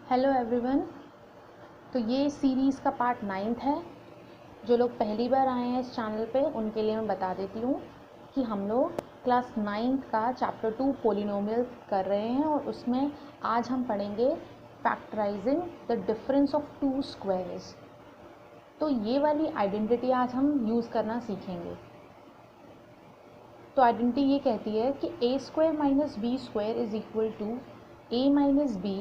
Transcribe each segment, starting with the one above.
Hello everyone. तो ये series का पार्ट 9 है। जो लोग पहली बार आए हैं इस चैनल पे उनके लिए मैं बता देती हूँ कि हम लोग क्लास 9 का चैप्टर 2 पोलिनोमियल कर रहे हैं और उसमें आज हम पढ़ेंगे factorising the difference of to squares. तो ये वाली आइडेंटिटी आज हम यूज़ करना सीखेंगे। तो आइडेंटिटी ये कहती है कि a square minus b square is equal to a minus b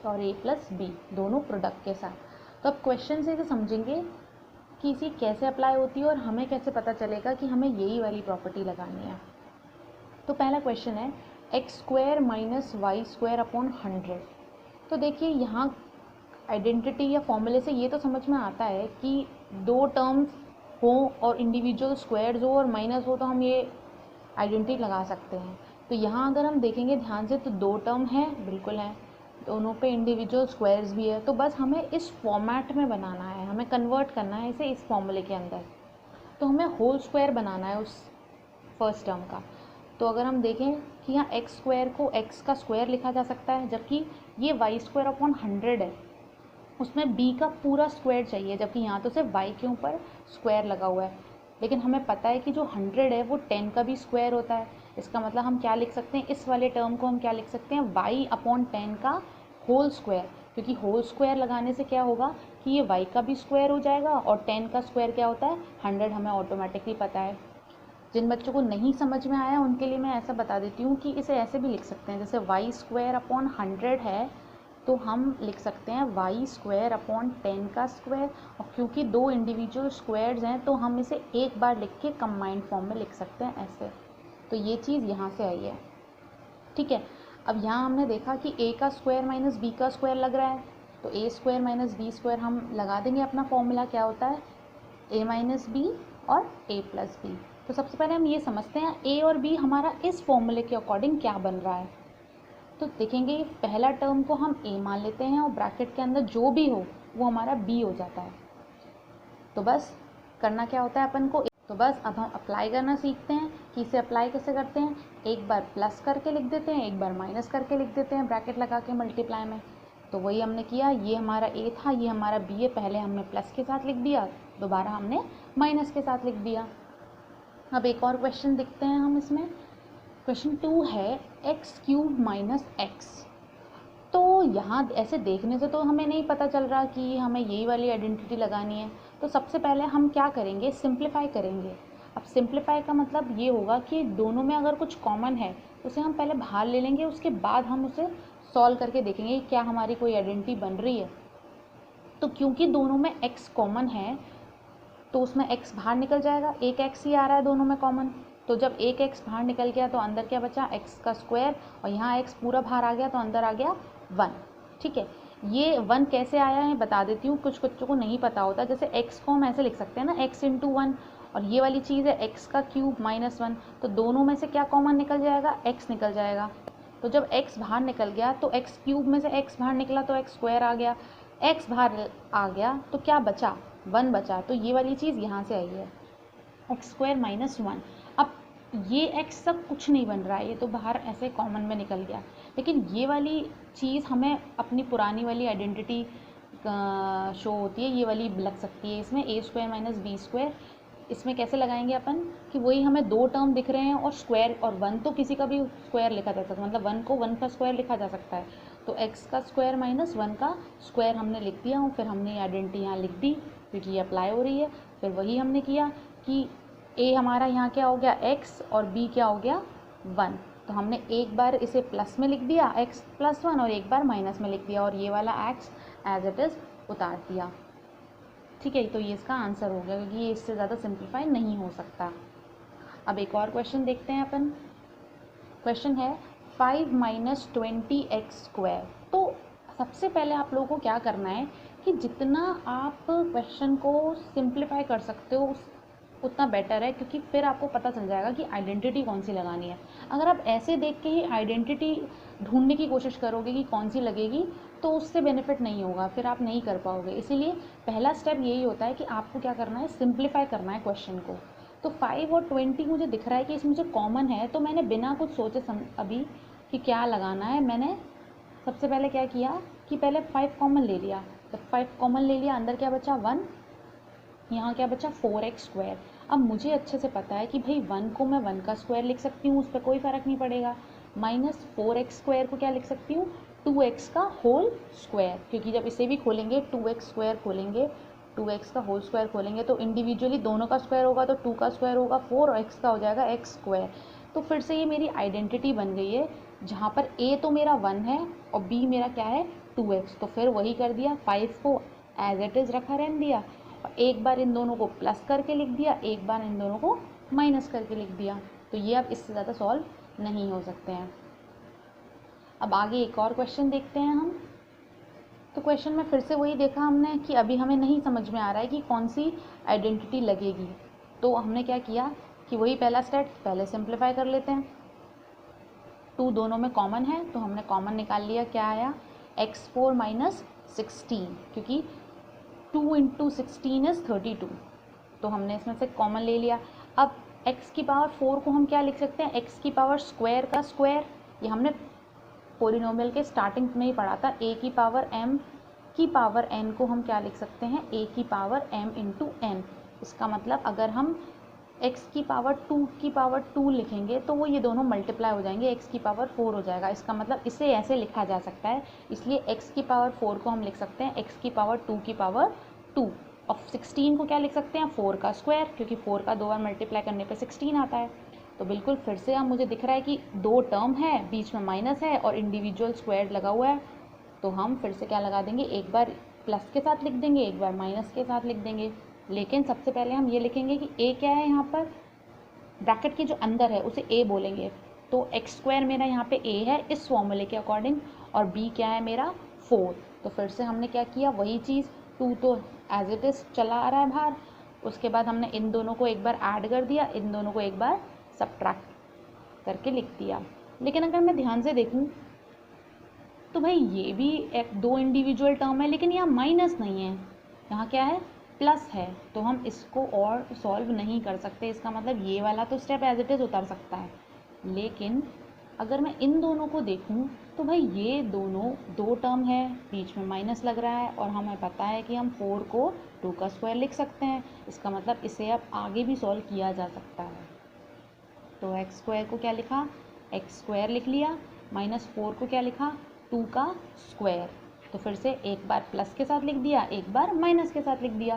और a प्लस बी दोनों प्रोडक्ट के साथ। तो अब क्वेश्चन से समझेंगे कि इसी कैसे अप्लाई होती है और हमें कैसे पता चलेगा कि हमें यही वाली प्रॉपर्टी लगानी है। तो पहला क्वेश्चन है x square minus y square upon 100। तो देखिए यहाँ आइडेंटिटी या फॉर्मूले से ये तो समझ में आता है कि दो टर्म्स हो और इंडिविजुअल स्क्वायर्स हो और माइनस हो तो हम ये आइडेंटिटी लगा सकते हैं। तो यहाँ अगर हम देखेंगे ध्यान से तो दो टर्म हैं, बिल्कुल हैं, दोनों पे इंडिविजुअल स्क्वायर्स भी है। तो बस हमें इस फॉर्मेट में बनाना है, हमें कन्वर्ट करना है इसे इस फॉर्मूले के अंदर। तो हमें होल स्क्वायर बनाना है उस फर्स्ट टर्म का। तो अगर हम देखें कि यहाँ एक्स स्क्वायर को एक्स का स्क्वायर लिखा जा सकता है, जबकि ये वाई स्क्वायर अपॉन 100 है, उसमें बी का पूरा स्क्वायर चाहिए, जबकि यहाँ तो सिर्फ वाई के ऊपर स्क्वायर लगा हुआ है। लेकिन हमें पता है कि जो 100 है वो 10 का भी स्क्वायर होता है। इसका मतलब हम क्या लिख सकते हैं, इस वाले टर्म को हम क्या लिख सकते हैं, y अपॉन 10 का होल स्क्वायर। क्योंकि होल स्क्वायर लगाने से क्या होगा कि ये y का भी स्क्वायर हो जाएगा और 10 का स्क्वायर क्या होता है 100, हमें ऑटोमेटिकली पता है। जिन बच्चों को नहीं समझ में आया उनके लिए मैं ऐसा बता देती हूँ कि इसे ऐसे भी लिख सकते हैं, जैसे y स्क्वायर अपॉन 100 है तो हम लिख सकते हैं y स्क्वायर अपॉन 10 का स्क्वायर। और क्योंकि दो इंडिविजुअल स्क्वायर्स हैं तो हम इसे एक बार लिख के कंबाइंड फॉर्म में लिख सकते हैं ऐसे। तो ये चीज़ यहाँ से आई है, ठीक है। अब यहाँ हमने देखा कि a का स्क्वायर माइनस b का स्क्वायर लग रहा है, तो a square minus b square हम लगा देंगे। अपना फॉर्मूला क्या होता है, a माइनस बी और a प्लस बी। तो सबसे पहले हम ये समझते हैं a और b हमारा इस फॉर्मूले के अकॉर्डिंग क्या बन रहा है। तो देखेंगे पहला टर्म को हम a मान लेते हैं और ब्रैकेट के अंदर जो भी हो वो हमारा b हो जाता है। तो बस करना क्या होता है अपन को, तो बस अब हम अप्लाई करना सीखते हैं कि इसे अप्लाई कैसे करते हैं। एक बार प्लस करके लिख देते हैं, एक बार माइनस करके लिख देते हैं ब्रैकेट लगा के मल्टीप्लाई में। तो वही हमने किया, ये हमारा a था, ये हमारा b है। पहले हमने प्लस के साथ लिख दिया, दोबारा हमने माइनस के साथ लिख दिया। अब एक और क्वेश्चन देखते हैं हम इसमें। क्वेश्चन 2 है एक्स क्यूब माइनस एक्स। तो यहाँ ऐसे देखने से तो हमें नहीं पता चल रहा कि हमें यही वाली आइडेंटिटी लगानी है। तो सबसे पहले हम क्या करेंगे, सिंप्लीफाई करेंगे। अब सिंप्लीफाई का मतलब ये होगा कि दोनों में अगर कुछ कॉमन है उसे हम पहले बाहर ले लेंगे, उसके बाद हम उसे सॉल्व करके देखेंगे क्या हमारी कोई आइडेंटिटी बन रही है। तो क्योंकि दोनों में x कॉमन है तो उसमें x बाहर निकल जाएगा, एक x ही आ रहा है दोनों में कॉमन। तो जब एक x बाहर निकल गया तो अंदर क्या बचा, x का स्क्वायर, और यहाँ x पूरा बाहर आ गया तो अंदर आ गया 1, ठीक है। ये 1 कैसे आया है बता देती हूँ, कुछ बच्चों को नहीं पता होता। जैसे x को हम ऐसे लिख सकते हैं ना, x इंटू 1, और ये वाली चीज़ है x का क्यूब माइनस 1। तो दोनों में से क्या कॉमन निकल जाएगा, x निकल जाएगा। तो जब x बाहर निकल गया तो x क्यूब में से x बाहर निकला तो x स्क्वायर आ गया, x बाहर आ गया तो क्या बचा, 1 बचा। तो ये वाली चीज़ यहाँ से आई है, एक्स स्क्वायर माइनस 1। अब ये x सब कुछ नहीं बन रहा है, ये तो बाहर ऐसे कॉमन में निकल गया। लेकिन ये वाली चीज़ हमें अपनी पुरानी वाली आइडेंटिटी शो होती है, ये वाली लग सकती है इसमें, a square minus b square. इसमें कैसे लगाएंगे अपन कि वही हमें दो टर्म दिख रहे हैं और स्क्वायर, और 1 तो किसी का भी स्क्वायर लिखा जा सकता है, मतलब 1 को 1 का स्क्वायर लिखा जा सकता है। तो x का स्क्वायर माइनस 1 का स्क्वायर हमने लिख दिया और फिर हमने आइडेंटिटी यहाँ लिख दी क्योंकि ये अप्लाई हो रही है। फिर वही हमने किया कि a हमारा यहाँ क्या हो गया x और b क्या हो गया 1। तो हमने एक बार इसे प्लस में लिख दिया x प्लस 1 और एक बार माइनस में लिख दिया और ये वाला x एज इट इज़ उतार दिया, ठीक है। तो ये इसका आंसर हो गया क्योंकि ये इससे ज़्यादा सिंप्लीफाई नहीं हो सकता। अब एक और क्वेश्चन देखते हैं अपन। क्वेश्चन है 5 माइनस 20x स्क्वायर। तो सबसे पहले आप लोगों को क्या करना है कि जितना आप क्वेश्चन को सिंप्लीफाई कर सकते हो उतना बेटर है, क्योंकि फिर आपको पता चल जाएगा कि आइडेंटिटी कौन सी लगानी है। अगर आप ऐसे देख के ही आइडेंटिटी ढूंढने की कोशिश करोगे कि कौन सी लगेगी तो उससे बेनिफिट नहीं होगा, फिर आप नहीं कर पाओगे। इसीलिए पहला स्टेप यही होता है कि आपको क्या करना है, सिंप्लीफाई करना है क्वेश्चन को। तो 5 और 20 मुझे दिख रहा है कि इसमें जो कॉमन है, तो मैंने बिना कुछ सोचे अभी कि क्या लगाना है, मैंने सबसे पहले क्या किया कि पहले 5 कॉमन ले लिया। जब 5 कॉमन ले लिया, अंदर क्या बचा 1, यहाँ क्या बचा 4x²। अब मुझे अच्छे से पता है कि भाई 1 को मैं 1 का स्क्वायर लिख सकती हूँ, उस पर कोई फ़र्क नहीं पड़ेगा। माइनस 4x² को क्या लिख सकती हूँ 2x का होल स्क्वायर, क्योंकि जब इसे भी खोलेंगे 2x² खोलेंगे, 2x का होल स्क्वायर खोलेंगे तो इंडिविजुअली दोनों का स्क्वायर होगा, तो 2 का स्क्वायर होगा 4 और x का हो जाएगा x²। तो फिर से ये मेरी आइडेंटिटी बन गई है, जहाँ पर a तो मेरा 1 है और b मेरा क्या है 2x। तो फिर वही कर दिया, 5 को एज इट इज़ रखा रहने दिया और एक बार इन दोनों को प्लस करके लिख दिया, एक बार इन दोनों को माइनस करके लिख दिया। तो ये अब इससे ज़्यादा सॉल्व नहीं हो सकते हैं। अब आगे एक और क्वेश्चन देखते हैं हम। तो क्वेश्चन में फिर से वही देखा हमने कि अभी हमें नहीं समझ में आ रहा है कि कौन सी आइडेंटिटी लगेगी। तो हमने क्या किया कि वही पहला स्टेप, पहले सिंप्लीफाई कर लेते हैं। 2 दोनों में कॉमन है तो हमने कॉमन निकाल लिया, क्या आया x4 माइनस 16, क्योंकि 2 × 16 इज़ 32, तो हमने इसमें से कॉमन ले लिया। अब x की पावर 4 को हम क्या लिख सकते हैं, x की पावर स्क्वायर का स्क्वायर। ये हमने पोलिनोमियल के स्टार्टिंग में ही पढ़ा था, a की पावर m की पावर n को हम क्या लिख सकते हैं a की पावर m × n। इसका मतलब अगर हम x की पावर 2 लिखेंगे तो वो ये दोनों मल्टीप्लाई हो जाएंगे, x की पावर 4 हो जाएगा। इसका मतलब इसे ऐसे लिखा जा सकता है, इसलिए x की पावर 4 को हम लिख सकते हैं x की पावर 2 की पावर 2 और 16 को क्या लिख सकते हैं 4 का स्क्वायर, क्योंकि 4 का 2 बार मल्टीप्लाई करने पे 16 आता है। तो बिल्कुल फिर से अब मुझे दिख रहा है कि 2 टर्म है, बीच में माइनस है और इंडिविजुअल स्क्वायर लगा हुआ है। तो हम फिर से क्या लगा देंगे, एक बार प्लस के साथ लिख देंगे, एक बार माइनस के साथ लिख देंगे। लेकिन सबसे पहले हम ये लिखेंगे कि a क्या है, यहाँ पर ब्रैकेट के जो अंदर है उसे a बोलेंगे। तो x² मेरा यहाँ पे a है इस फॉर्मूले के अकॉर्डिंग, और b क्या है मेरा 4। तो फिर से हमने क्या किया, वही चीज़, 2 तो एज इट इज़ चला आ रहा है बाहर। उसके बाद हमने इन दोनों को एक बार ऐड कर दिया, इन दोनों को एक बार सब्ट्रैक्ट करके लिख दिया। लेकिन अगर मैं ध्यान से देखूँ तो भाई ये भी एक 2 इंडिविजुअल टर्म है, लेकिन यहाँ माइनस नहीं है, यहाँ क्या है प्लस है। तो हम इसको और सॉल्व नहीं कर सकते। इसका मतलब ये वाला तो स्टेप एज इट इज़ उतर सकता है, लेकिन अगर मैं इन दोनों को देखूं तो भाई ये दोनों 2 टर्म है, बीच में माइनस लग रहा है और हमें पता है कि हम 4 को 2 का स्क्वायर लिख सकते हैं। इसका मतलब इसे अब आगे भी सॉल्व किया जा सकता है। तो x² को क्या लिखा, x² लिख लिया, माइनस 4 को क्या लिखा 2 का स्क्वायर। तो फिर से एक बार प्लस के साथ लिख दिया, एक बार माइनस के साथ लिख दिया,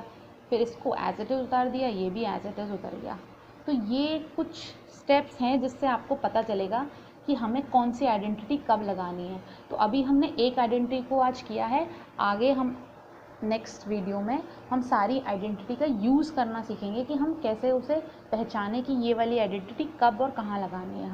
फिर इसको एज इट इज़ उतार दिया, ये भी एज इट इज़ उतर गया। तो ये कुछ स्टेप्स हैं जिससे आपको पता चलेगा कि हमें कौन सी आइडेंटिटी कब लगानी है। तो अभी हमने एक आइडेंटिटी को आज किया है, आगे हम नेक्स्ट वीडियो में हम सारी आइडेंटिटी का यूज़ करना सीखेंगे कि हम कैसे उसे पहचानें कि ये वाली आइडेंटिटी कब और कहाँ लगानी है।